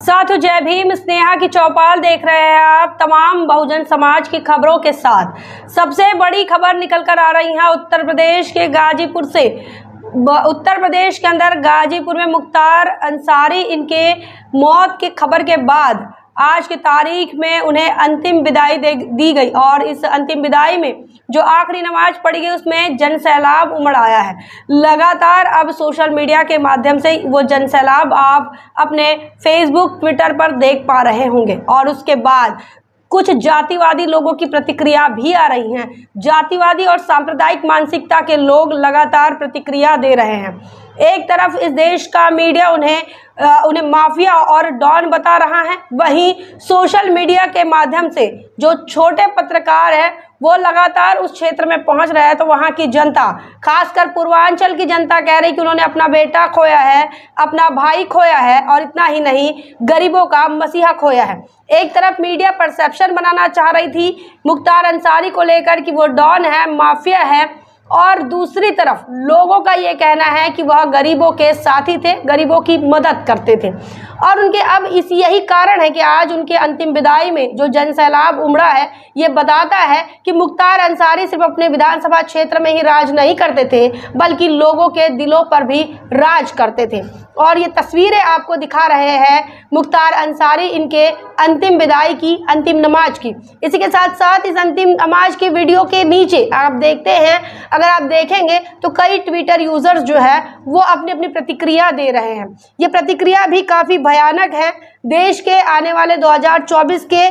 साथियों जय भीम। स्नेहा की चौपाल देख रहे हैं आप तमाम बहुजन समाज की खबरों के साथ। सबसे बड़ी खबर निकल कर आ रही है उत्तर प्रदेश के गाजीपुर से। उत्तर प्रदेश के अंदर गाजीपुर में मुख्तार अंसारी इनके मौत की खबर के बाद आज की तारीख में उन्हें अंतिम विदाई दी गई और इस अंतिम विदाई में जो आखिरी नमाज पढ़ी गई उसमें जन सैलाब उमड़ आया है। लगातार अब सोशल मीडिया के माध्यम से वो जन सैलाब आप अपने फेसबुक ट्विटर पर देख पा रहे होंगे और उसके बाद कुछ जातिवादी लोगों की प्रतिक्रिया भी आ रही हैं। जातिवादी और सांप्रदायिक मानसिकता के लोग लगातार प्रतिक्रिया दे रहे हैं। एक तरफ इस देश का मीडिया उन्हें माफिया और डॉन बता रहा है, वहीं सोशल मीडिया के माध्यम से जो छोटे पत्रकार हैं वो लगातार उस क्षेत्र में पहुंच रहे हैं। तो वहां की जनता, खासकर पूर्वांचल की जनता कह रही कि उन्होंने अपना बेटा खोया है, अपना भाई खोया है और इतना ही नहीं गरीबों का मसीहा खोया है। एक तरफ मीडिया परसेप्शन बनाना चाह रही थी मुख्तार अंसारी को लेकर कि वो डॉन है, माफिया है, और दूसरी तरफ लोगों का ये कहना है कि वह गरीबों के साथी थे, गरीबों की मदद करते थे। और उनके अब यही कारण है कि आज उनके अंतिम विदाई में जो जन सैलाब उमड़ा है ये बताता है कि मुख्तार अंसारी सिर्फ अपने विधानसभा क्षेत्र में ही राज नहीं करते थे बल्कि लोगों के दिलों पर भी राज करते थे। और ये तस्वीरें आपको दिखा रहे हैं मुख्तार अंसारी इनके अंतिम विदाई की, अंतिम नमाज की। इसी के साथ साथ इस अंतिम नमाज की वीडियो के नीचे आप देखते हैं, अगर आप देखेंगे तो कई ट्विटर यूजर्स जो है वो अपनी अपनी प्रतिक्रिया दे रहे हैं। ये प्रतिक्रिया भी काफ़ी भयानक है। देश के आने वाले 2024 के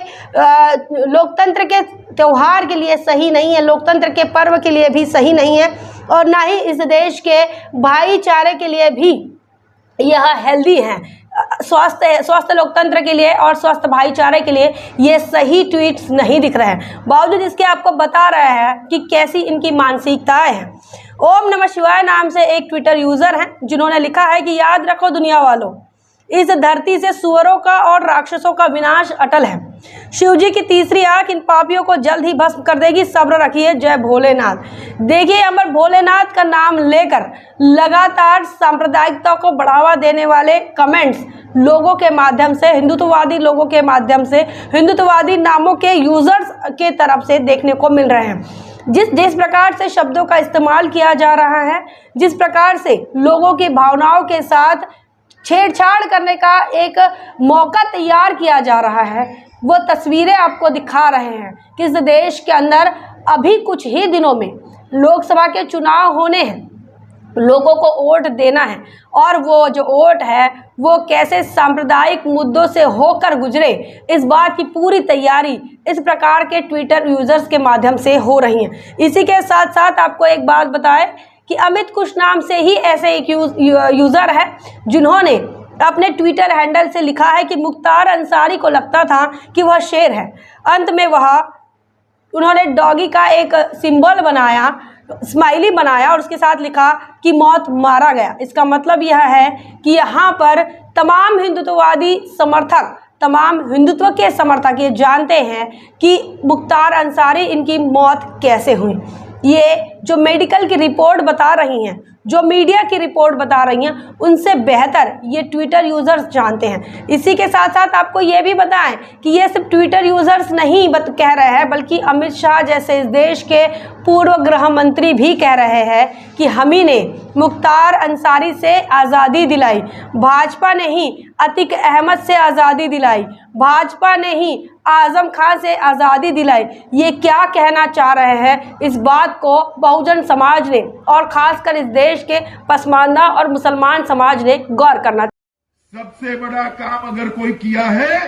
लोकतंत्र के त्यौहार के लिए सही नहीं है, लोकतंत्र के पर्व के लिए भी सही नहीं है और ना ही इस देश के भाईचारे के लिए भी यह हेल्दी है। स्वस्थ लोकतंत्र के लिए और स्वस्थ भाईचारे के लिए ये सही ट्वीट्स नहीं दिख रहे हैं। बावजूद इसके आपको बता रहे हैं कि कैसी इनकी मानसिकताएं हैं। ओम नमः शिवाय नाम से एक ट्विटर यूज़र हैं जिन्होंने लिखा है कि याद रखो दुनिया वालों, इस धरती से सुअरों का और राक्षसों का विनाश अटल है। शिवजी की तीसरी आंख इन पापियों को जल्द ही भस्म कर देगी, सब्र रखिए। जय भोलेनाथ। देखिए, अमर भोलेनाथ का नाम लेकर लगातार सांप्रदायिकता को बढ़ावा देने वाले कमेंट्स लोगों के माध्यम से, हिंदुत्ववादी लोगों के माध्यम से, हिंदुत्ववादी नामों के यूजर्स के तरफ से देखने को मिल रहे हैं। जिस प्रकार से शब्दों का इस्तेमाल किया जा रहा है, जिस प्रकार से लोगों की भावनाओं के साथ छेड़छाड़ करने का एक मौका तैयार किया जा रहा है, वो तस्वीरें आपको दिखा रहे हैं कि इस देश के अंदर अभी कुछ ही दिनों में लोकसभा के चुनाव होने हैं, लोगों को वोट देना है और वो जो वोट है वो कैसे सांप्रदायिक मुद्दों से होकर गुजरे, इस बात की पूरी तैयारी इस प्रकार के ट्विटर यूजर्स के माध्यम से हो रही है। इसी के साथ साथ आपको एक बात बताएं कि अमित कुश नाम से ही ऐसे एक यूज़र है जिन्होंने अपने ट्विटर हैंडल से लिखा है कि मुख्तार अंसारी को लगता था कि वह शेर है। अंत में उन्होंने डॉगी का एक सिंबल बनाया, स्माइली बनाया और उसके साथ लिखा कि मौत मारा गया। इसका मतलब यह है कि यहाँ पर तमाम हिंदुत्ववादी समर्थक, तमाम हिंदुत्व के समर्थक ये जानते हैं कि मुख्तार अंसारी इनकी मौत कैसे हुई। ये जो मेडिकल की रिपोर्ट बता रही हैं, जो मीडिया की रिपोर्ट बता रही हैं, उनसे बेहतर ये ट्विटर यूज़र्स जानते हैं। इसी के साथ साथ आपको ये भी बताएं कि ये सिर्फ ट्विटर यूज़र्स नहीं कह रहे हैं बल्कि अमित शाह जैसे इस देश के पूर्व गृह मंत्री भी कह रहे हैं कि हम ही ने मुख्तार अंसारी से आज़ादी दिलाई, भाजपा ने ही अतीक अहमद से आज़ादी दिलाई, भाजपा ने ही आजम खान से आज़ादी दिलाई। ये क्या कहना चाह रहे हैं, इस बात को बहुजन समाज ने और ख़ासकर इस देश के पसमानदा और मुसलमान समाज ने गौर करना। सबसे बड़ा काम अगर कोई किया है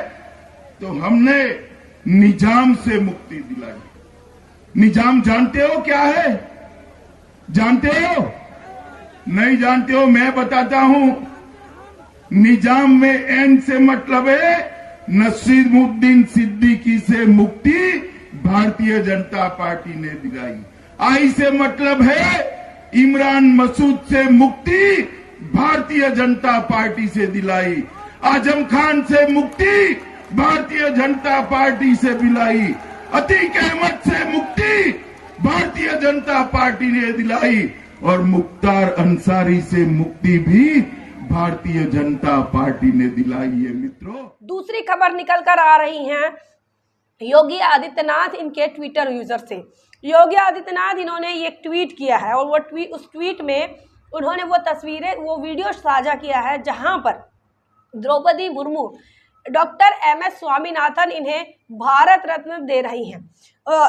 तो हमने निजाम से मुक्ति दिलाई। निजाम जानते हो क्या है? जानते हो? नहीं जानते हो? मैं बताता हूं। निजाम में एन से मतलब है नसीरुद्दीन सिद्दीकी से मुक्ति भारतीय जनता पार्टी ने दिलाई। आई से मतलब है इमरान मसूद से मुक्ति भारतीय जनता पार्टी से दिलाई। आजम खान से मुक्ति भारतीय जनता पार्टी से दिलाई। अतीक अहमद से मुक्ति भारतीय जनता पार्टी ने दिलाई और मुख्तार अंसारी से मुक्ति भी भारतीय जनता पार्टी ने दिलाई है मित्रों। दूसरी खबर निकल कर आ रही है योगी आदित्यनाथ इनके ट्विटर यूजर से। योगी आदित्यनाथ इन्होंने ये ट्वीट किया है और वो उस ट्वीट में उन्होंने वो तस्वीरें, वो वीडियो साझा किया है जहां पर द्रौपदी मुर्मू डॉक्टर MS स्वामीनाथन इन्हें भारत रत्न दे रही हैं।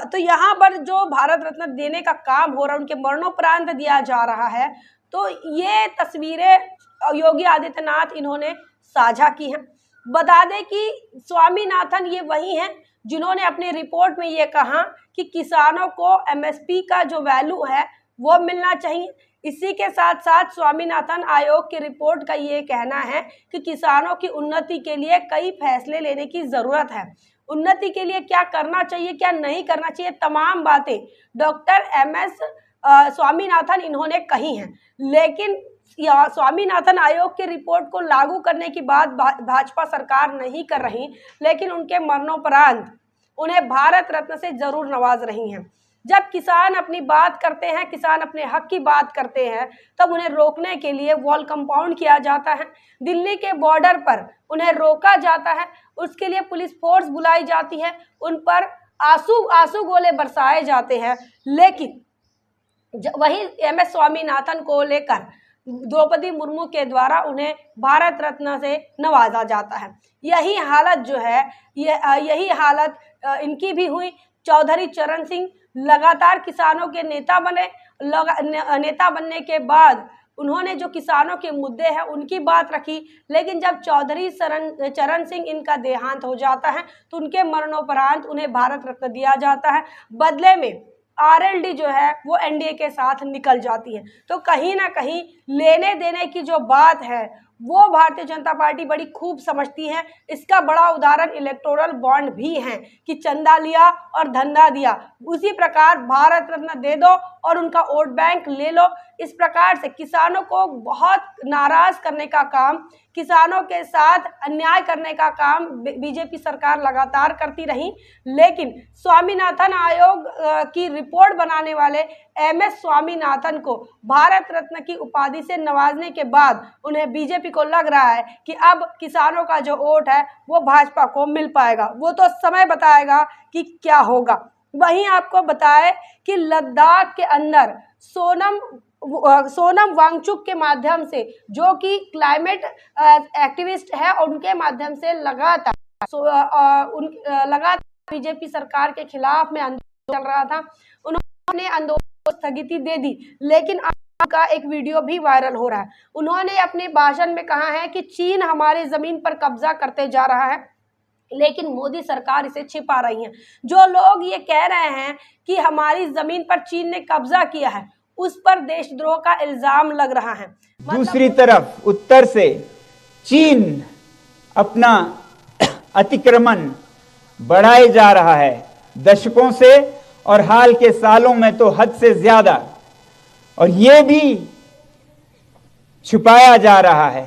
तो यहाँ पर जो भारत रत्न देने का काम हो रहा है, उनके मरणोपरांत दिया जा रहा है। तो ये तस्वीरें योगी आदित्यनाथ इन्होंने साझा की हैं। बता दें कि स्वामीनाथन ये वही हैं जिन्होंने अपनी रिपोर्ट में ये कहा कि किसानों को MSP का जो वैल्यू है वो मिलना चाहिए। इसी के साथ साथ स्वामीनाथन आयोग की रिपोर्ट का ये कहना है कि किसानों की उन्नति के लिए कई फैसले लेने की ज़रूरत है। उन्नति के लिए क्या करना चाहिए, क्या नहीं करना चाहिए, तमाम बातें डॉक्टर MS स्वामीनाथन इन्होंने कही हैं। लेकिन स्वामीनाथन आयोग की रिपोर्ट को लागू करने की बात भाजपा सरकार नहीं कर रही, लेकिन उनके मरणोपरांत उन्हें भारत रत्न से जरूर नवाज रही हैं। जब किसान अपनी बात करते हैं, किसान अपने हक की बात करते हैं, तब उन्हें रोकने के लिए वॉल कंपाउंड किया जाता है। दिल्ली के बॉर्डर पर उन्हें रोका जाता है, उसके लिए पुलिस फोर्स बुलाई जाती है, उन पर आंसू गोले बरसाए जाते हैं। लेकिन वही MS स्वामीनाथन को लेकर द्रौपदी मुर्मू के द्वारा उन्हें भारत रत्न से नवाजा जाता है। यही हालत जो है, यही हालत इनकी भी हुई। चौधरी चरण सिंह लगातार किसानों के नेता बने। नेता बनने के बाद उन्होंने जो किसानों के मुद्दे हैं उनकी बात रखी, लेकिन जब चौधरी चरण सिंह इनका देहांत हो जाता है तो उनके मरणोपरांत उन्हें भारत रत्न दिया जाता है। बदले में RLD जो है वो NDA के साथ निकल जाती है। तो कहीं ना कहीं लेने देने की जो बात है वो भारतीय जनता पार्टी बड़ी खूब समझती है। इसका बड़ा उदाहरण इलेक्टोरल बॉन्ड भी है कि चंदा लिया और धंधा दिया। उसी प्रकार भारत रत्न दे दो और उनका वोट बैंक ले लो। इस प्रकार से किसानों को बहुत नाराज करने का काम, किसानों के साथ अन्याय करने का काम बीजेपी सरकार लगातार करती रही। लेकिन स्वामीनाथन आयोग की रिपोर्ट बनाने वाले MS स्वामीनाथन को भारत रत्न की उपाधि से नवाजने के बाद उन्हें बीजेपी को लग रहा है कि अब किसानों का जो वोट है वो भाजपा को मिल पाएगा। वो तो समय बताएगा कि क्या होगा। वहीं आपको बताएं कि लद्दाख के अंदर सोनम वांगचुक के माध्यम से, जो कि क्लाइमेट एक्टिविस्ट है, उनके माध्यम से लगातार बीजेपी सरकार के खिलाफ में आंदोलन चल रहा था। उन्होंने आंदोलन को स्थगिति दे दी, लेकिन का एक वीडियो भी वायरल हो रहा है। उन्होंने अपने भाषण में कहा है कि चीन हमारी जमीन पर कब्जा करते जा रहा है, लेकिन मोदी सरकार इसे छिपा रही है। जो लोग ये कह रहे हैं कि हमारी जमीन पर चीन ने कब्जा किया है, उस पर देशद्रोह का इल्जाम लग रहा है। दूसरी तरफ उत्तर से चीन अपना अतिक्रमण बढ़ाए जा रहा है दशकों से, और हाल के सालों में तो हद से ज्यादा, और ये भी छुपाया जा रहा है।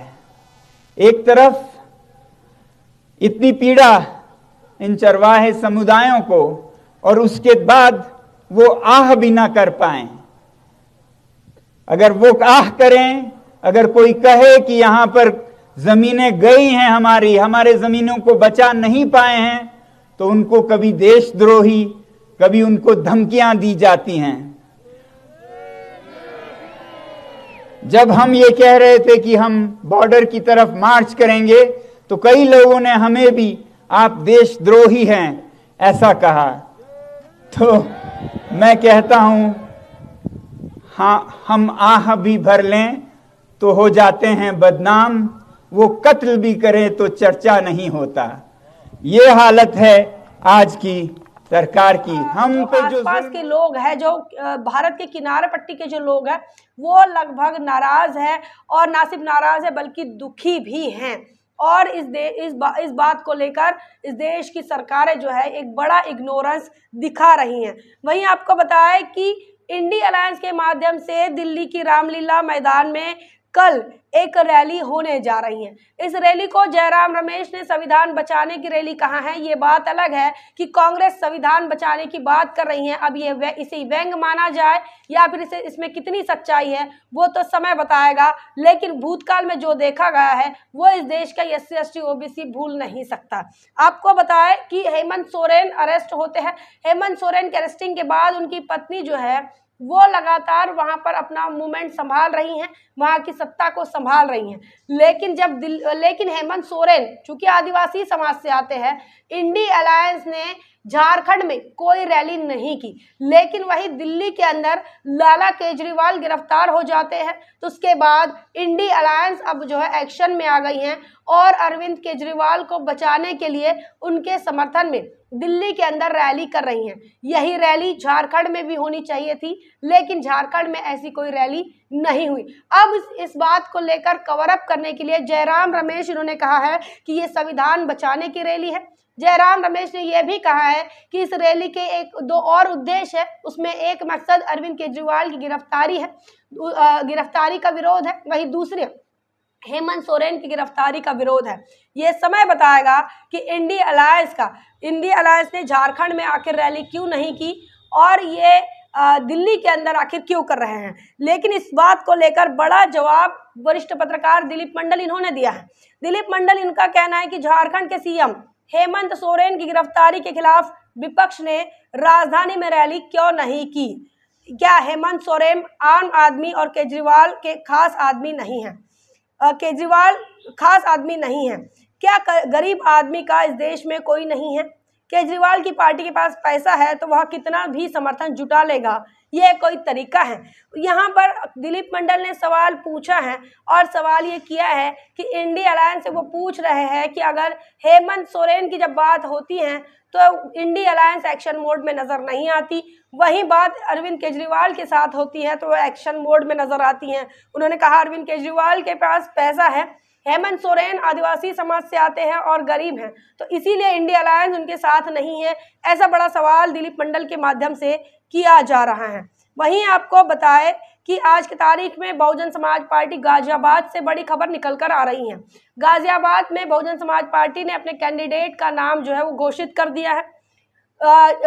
एक तरफ इतनी पीड़ा इन चरवाहे समुदायों को, और उसके बाद वो आह भी ना कर पाए। अगर वो आह करें, अगर कोई कहे कि यहां पर जमीनें गई हैं हमारे जमीनों को बचा नहीं पाए हैं, तो उनको कभी देशद्रोही, कभी उनको धमकियां दी जाती हैं। जब हम ये कह रहे थे कि हम बॉर्डर की तरफ मार्च करेंगे, तो कई लोगों ने हमें भी आप देशद्रोही हैं ऐसा कहा। तो मैं कहता हूं, हाँ, हम आह भी भर लें तो हो जाते हैं बदनाम, वो कत्ल भी करें तो चर्चा नहीं होता। ये हालत है आज की सरकार की। हम पे जो आसपास के लोग हैं, जो भारत के किनारे पट्टी के जो लोग हैं, वो लगभग नाराज है, और ना सिर्फ नाराज है बल्कि दुखी भी हैं। और इस बात को लेकर इस देश की सरकारें जो है एक बड़ा इग्नोरेंस दिखा रही हैं। वहीं आपको बताएं कि इंडी अलायंस के माध्यम से दिल्ली की रामलीला मैदान में कल एक रैली होने जा रही है। इस रैली को जयराम रमेश ने संविधान बचाने की रैली कहा है। ये बात अलग है कि कांग्रेस संविधान बचाने की बात कर रही है। अब ये इसे व्यंग माना जाए या फिर इसमें कितनी सच्चाई है वो तो समय बताएगा, लेकिन भूतकाल में जो देखा गया है वो इस देश का SC ST OBC भूल नहीं सकता। आपको बताएं कि हेमंत सोरेन अरेस्ट होते हैं। हेमंत सोरेन के अरेस्टिंग के बाद उनकी पत्नी जो है वो लगातार वहां पर अपना मूवमेंट संभाल रही हैं, वहां की सत्ता को संभाल रही हैं। लेकिन हेमंत सोरेन चूंकि आदिवासी समाज से आते हैं, इंडी अलायंस ने झारखंड में कोई रैली नहीं की, लेकिन वही दिल्ली के अंदर लाला केजरीवाल गिरफ्तार हो जाते हैं। तो उसके बाद इंडी अलायंस अब जो है एक्शन में आ गई हैं और अरविंद केजरीवाल को बचाने के लिए उनके समर्थन में दिल्ली के अंदर रैली कर रही हैं। यही रैली झारखंड में भी होनी चाहिए थी, लेकिन झारखंड में ऐसी कोई रैली नहीं हुई। अब इस बात को लेकर कवर अप करने के लिए जयराम रमेश इन्होंने कहा है कि ये संविधान बचाने की रैली है। जयराम रमेश ने यह भी कहा है कि इस रैली के दो और उद्देश्य है, उसमें एक मकसद अरविंद केजरीवाल की गिरफ्तारी है, गिरफ्तारी का विरोध है, वही दूसरे हेमंत सोरेन की गिरफ्तारी का विरोध है। ये समय बताएगा कि इंडी अलायंस ने झारखंड में आखिर रैली क्यों नहीं की और ये दिल्ली के अंदर आखिर क्यों कर रहे हैं। लेकिन इस बात को लेकर बड़ा जवाब वरिष्ठ पत्रकार दिलीप मंडल इन्होंने दिया है। दिलीप मंडल इनका कहना है कि झारखंड के CM हेमंत सोरेन की गिरफ्तारी के खिलाफ विपक्ष ने राजधानी में रैली क्यों नहीं की। क्या हेमंत सोरेन आम आदमी और केजरीवाल के खास आदमी नहीं है? केजरीवाल खास आदमी नहीं है क्या? गरीब आदमी का इस देश में कोई नहीं है? केजरीवाल की पार्टी के पास पैसा है तो वह कितना भी समर्थन जुटा लेगा, ये कोई तरीका है? यहाँ पर दिलीप मंडल ने सवाल पूछा है और सवाल ये किया है कि इंडी अलायंस से वो पूछ रहे हैं कि अगर हेमंत सोरेन की जब बात होती है तो इंडी अलायंस एक्शन मोड में नज़र नहीं आती, वही बात अरविंद केजरीवाल के साथ होती है तो वो एक्शन मोड में नज़र आती हैं। उन्होंने कहा अरविंद केजरीवाल के पास पैसा है, हेमंत सोरेन आदिवासी समाज से आते हैं और गरीब हैं, तो इसीलिए इंडी अलायंस उनके साथ नहीं है। ऐसा बड़ा सवाल दिलीप मंडल के माध्यम से किया जा रहा है। वहीं आपको बताएं कि आज की तारीख में बहुजन समाज पार्टी गाजियाबाद से बड़ी खबर निकल कर आ रही है। गाजियाबाद में बहुजन समाज पार्टी ने अपने कैंडिडेट का नाम जो है वो घोषित कर दिया है।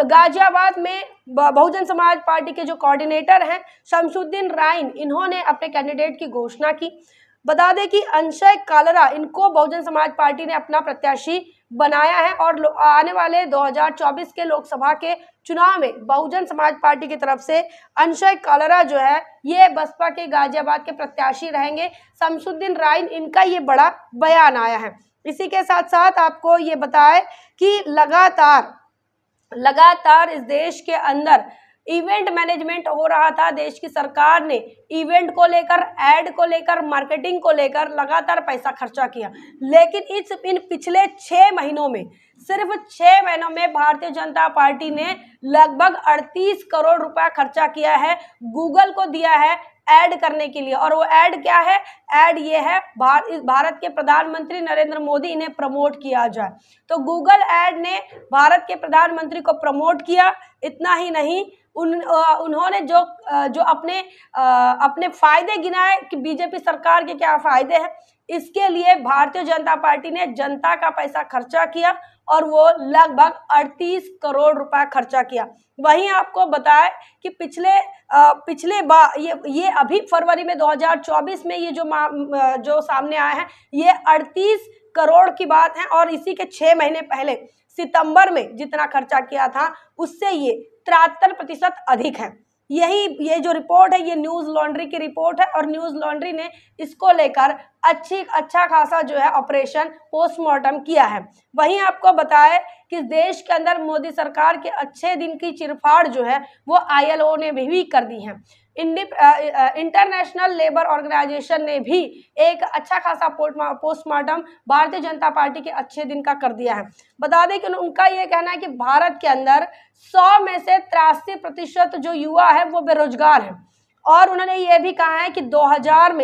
गाजियाबाद में बहुजन समाज पार्टी के जो कोऑर्डिनेटर हैं शमसुद्दीन राइन, इन्होंने अपने कैंडिडेट की घोषणा की। बता दें कि अंशय कालरा इनको बहुजन समाज पार्टी ने अपना प्रत्याशी बनाया है और आने वाले 2024 के लोकसभा के चुनाव में बहुजन समाज पार्टी की तरफ से अंशय कालरा जो है ये बसपा के गाजियाबाद के प्रत्याशी रहेंगे। शमसुद्दीन राइन इनका ये बड़ा बयान आया है। इसी के साथ साथ आपको ये बताएं कि लगातार इस देश के अंदर इवेंट मैनेजमेंट हो रहा था। देश की सरकार ने इवेंट को लेकर, एड को लेकर, मार्केटिंग को लेकर लगातार पैसा खर्चा किया, लेकिन इन पिछले 6 महीनों में, सिर्फ 6 महीनों में भारतीय जनता पार्टी ने लगभग 38 करोड़ रुपया खर्चा किया है, गूगल को दिया है ऐड करने के लिए। और वो ऐड क्या है? ऐड ये है भारत के प्रधानमंत्री नरेंद्र मोदी इन्हें प्रमोट किया जाए, तो गूगल ऐड ने भारत के प्रधानमंत्री को प्रमोट किया। इतना ही नहीं, उन्होंने जो अपने फायदे गिनाए कि बीजेपी सरकार के क्या फायदे हैं, इसके लिए भारतीय जनता पार्टी ने जनता का पैसा खर्चा किया और वो लगभग 38 करोड़ रुपए खर्चा किया। वहीं आपको बताएं कि पिछले बार ये अभी फरवरी में 2024 में ये जो सामने आया है ये 38 करोड़ की बात है, और इसी के 6 महीने पहले सितंबर में जितना खर्चा किया था उससे ये 73% अधिक है। ये जो रिपोर्ट है ये न्यूज़ लॉन्ड्री की रिपोर्ट है और न्यूज़ लॉन्ड्री ने इसको लेकर अच्छा खासा जो है ऑपरेशन पोस्टमार्टम किया है। वहीं आपको बताएं कि देश के अंदर मोदी सरकार के अच्छे दिन की चिरफाड़ जो है वो ILO ने भी कर दी है। इंटरनेशनल लेबर ऑर्गेनाइजेशन ने भी एक अच्छा खासा पोस्टमार्टम भारतीय जनता पार्टी के अच्छे दिन का कर दिया है। बता दें कि उनका ये कहना है कि भारत के अंदर 100 में से 83% जो युवा है वो बेरोजगार है, और उन्होंने ये भी कहा है कि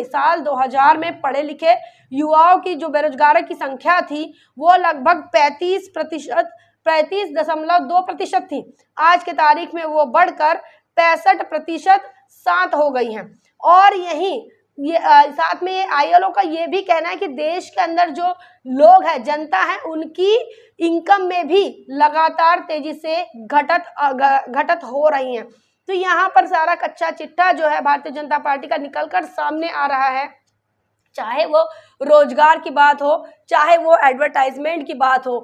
साल 2000 में पढ़े लिखे युवाओं की जो बेरोजगारों की संख्या थी वो लगभग 35.2% थी। आज के तारीख में वो बढ़कर 65% हो गई हैं। और यही ये साथ में ये ILO का ये भी कहना है कि देश के अंदर जो लोग हैं, जनता है, उनकी इनकम में भी लगातार तेजी से घटत हो रही हैं। तो यहाँ पर सारा कच्चा चिट्ठा जो है भारतीय जनता पार्टी का निकलकर सामने आ रहा है। चाहे वो रोजगार की बात हो, चाहे वो एडवर्टाइजमेंट की बात हो,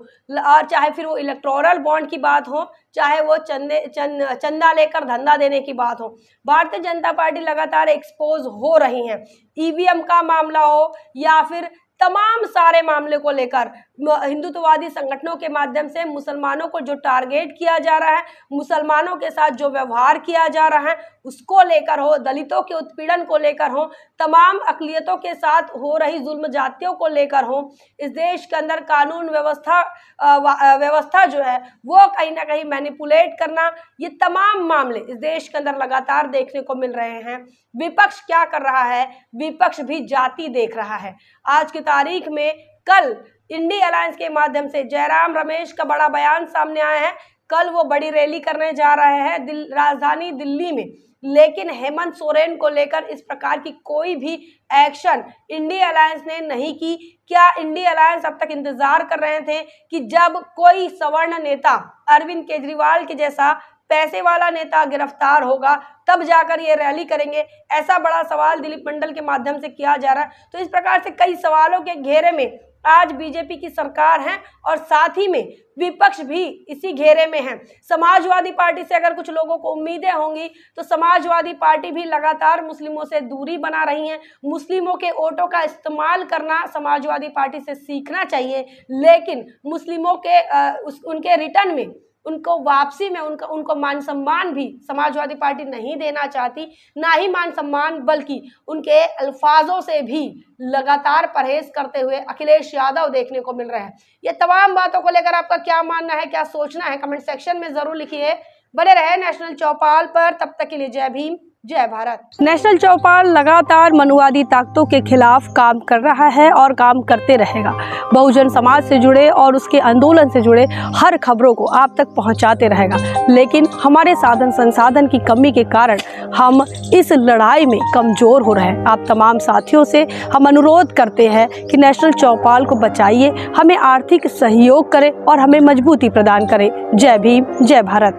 और चाहे फिर वो इलेक्टोरल बॉन्ड की बात हो, चाहे वो चंदा लेकर धंधा देने की बात हो, भारतीय जनता पार्टी लगातार एक्सपोज हो रही है। EVM का मामला हो या फिर तमाम सारे मामले को लेकर हिंदुत्ववादी संगठनों के माध्यम से मुसलमानों को जो टारगेट किया जा रहा है, मुसलमानों के साथ जो व्यवहार किया जा रहा है, उसको लेकर हो, दलितों के उत्पीड़न को लेकर हो, तमाम अक़लियतों के साथ हो रही जुल्म जातियों को लेकर हो, इस देश के अंदर कानून व्यवस्था जो है वो कहीं ना कहीं मैनिपुलेट करना, ये तमाम मामले इस देश के अंदर लगातार देखने को मिल रहे हैं। विपक्ष क्या कर रहा है? विपक्ष भी जाति देख रहा है। आज की तारीख में कल इंडी अलायंस के माध्यम से जयराम रमेश का बड़ा बयान सामने आया है। कल वो बड़ी रैली करने जा रहे हैं राजधानी दिल्ली में, लेकिन हेमंत सोरेन को लेकर इस प्रकार की कोई भी एक्शन इंडी अलायंस ने नहीं की। क्या इंडी अलायंस अब तक इंतजार कर रहे थे कि जब कोई सवर्ण नेता अरविंद केजरीवाल के जैसा पैसे वाला नेता गिरफ्तार होगा तब जाकर ये रैली करेंगे? ऐसा बड़ा सवाल दिलीप मंडल के माध्यम से किया जा रहा है। तो इस प्रकार से कई सवालों के घेरे में आज बीजेपी की सरकार है और साथ ही में विपक्ष भी इसी घेरे में है। समाजवादी पार्टी से अगर कुछ लोगों को उम्मीदें होंगी तो समाजवादी पार्टी भी लगातार मुस्लिमों से दूरी बना रही है। मुस्लिमों के वोटों का इस्तेमाल करना समाजवादी पार्टी से सीखना चाहिए, लेकिन मुस्लिमों के उनके रिटर्न में, उनको वापसी में उनको मान सम्मान भी समाजवादी पार्टी नहीं देना चाहती। ना ही मान सम्मान बल्कि उनके अल्फाजों से भी लगातार परहेज करते हुए अखिलेश यादव देखने को मिल रहे हैं। ये तमाम बातों को लेकर आपका क्या मानना है, क्या सोचना है, कमेंट सेक्शन में जरूर लिखिए। बने रहे नेशनल चौपाल पर, तब तक के लिए जय भीम, जय भारत। नेशनल चौपाल लगातार मनुवादी ताकतों के खिलाफ काम कर रहा है और काम करते रहेगा। बहुजन समाज से जुड़े और उसके आंदोलन से जुड़े हर खबरों को आप तक पहुंचाते रहेगा, लेकिन हमारे साधन संसाधन की कमी के कारण हम इस लड़ाई में कमज़ोर हो रहे हैं। आप तमाम साथियों से हम अनुरोध करते हैं कि नेशनल चौपाल को बचाइए, हमें आर्थिक सहयोग करें और हमें मजबूती प्रदान करें। जय भीम, जय भारत।